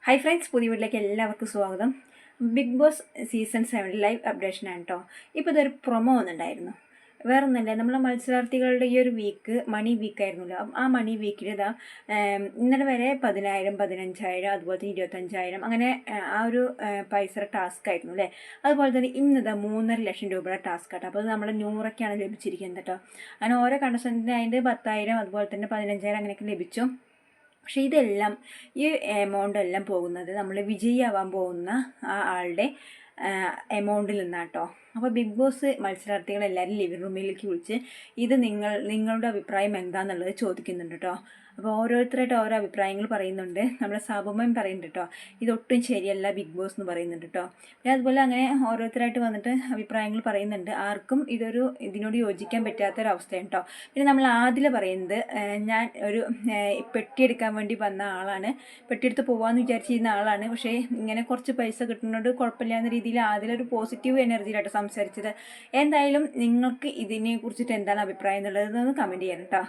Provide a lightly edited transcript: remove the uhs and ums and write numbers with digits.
Hi friends, പുതിയ വീട്ടിലേക്ക് എല്ലാവർക്കും സ്വാഗതം. ബിഗ് ബോസ് സീസൺ 7 ലൈവ് അപ്ഡേഷനാണ് കേട്ടോ. ഇപ്പോൾ ഇതൊരു പ്രൊമോ വന്നിട്ടുണ്ടായിരുന്നു. വേറെ ഒന്നല്ല, നമ്മളെ മത്സരാർത്ഥികളുടെ ഈ ഒരു വീക്ക് മണി വീക്കായിരുന്നല്ലോ. ആ മണി വീക്കിൽ ഇന്നലെ വരെ 10,000, 15,000, അതുപോലെ തന്നെ 25,000 അങ്ങനെ ആ ഒരു പൈസ ടാസ്ക് ആയിരുന്നു അല്ലേ. അതുപോലെ തന്നെ ഇന്നിതാ 3,50,000 രൂപയുടെ ടാസ്ക് ആട്ടോ. അപ്പോൾ അത് നമ്മൾ 100 ലഭിച്ചിരിക്കുന്നത് കേട്ടോ. അങ്ങനെ ഓരോ കണ്ടസ്റ്റൻറ്റിന് അതിൻ്റെ 10,000 അതുപോലെ തന്നെ 15,000 അങ്ങനെയൊക്കെ ലഭിച്ചു. പക്ഷേ ഇതെല്ലാം ഈ എമൗണ്ട് എല്ലാം പോകുന്നത് നമ്മൾ വിജയിയാവാൻ പോകുന്ന ആ ആളുടെ എമൗണ്ടിൽ നിന്നാട്ടോ. അപ്പോൾ ബിഗ് ബോസ് മത്സരാർത്ഥികളെല്ലാവരും ലിവിംഗ് റൂമിലേക്ക് വിളിച്ച് ഇത് നിങ്ങളുടെ അഭിപ്രായം എന്താണെന്നുള്ളത് ചോദിക്കുന്നുണ്ട് കേട്ടോ. അപ്പോൾ ഓരോരുത്തരായിട്ട് ഓരോ അഭിപ്രായങ്ങൾ പറയുന്നുണ്ട്. നമ്മുടെ സാബുമ്മയും പറയുന്നുണ്ട് കേട്ടോ, ഇതൊട്ടും ശരിയല്ല ബിഗ് ബോസ് എന്ന് പറയുന്നുണ്ട് കേട്ടോ. പിന്നെ അതുപോലെ അങ്ങനെ ഓരോരുത്തരായിട്ട് വന്നിട്ട് അഭിപ്രായങ്ങൾ പറയുന്നുണ്ട്. ആർക്കും ഇതിനോട് യോജിക്കാൻ പറ്റാത്തൊരവസ്ഥയാണ് കേട്ടോ. പിന്നെ നമ്മൾ ആദില പറയുന്നത്, ഞാൻ ഒരു പെട്ടിയെടുക്കാൻ വേണ്ടി വന്ന ആളാണ്, പെട്ടിയെടുത്ത് പോകാമെന്ന് വിചാരിച്ചിരുന്ന ആളാണ്. പക്ഷേ ഇങ്ങനെ കുറച്ച് പൈസ കിട്ടുന്നതുകൊണ്ട് കുഴപ്പമില്ല എന്ന രീതിയിൽ ആദിലൊരു പോസിറ്റീവ് എനർജിയിലാട്ടോ സംസാരിച്ചത്. എന്തായാലും നിങ്ങൾക്ക് ഇതിനെ കുറിച്ചിട്ട് എന്താണ് അഭിപ്രായം എന്നുള്ളത് ഒന്ന് കമൻറ്റ് ചെയ്യണം കേട്ടോ.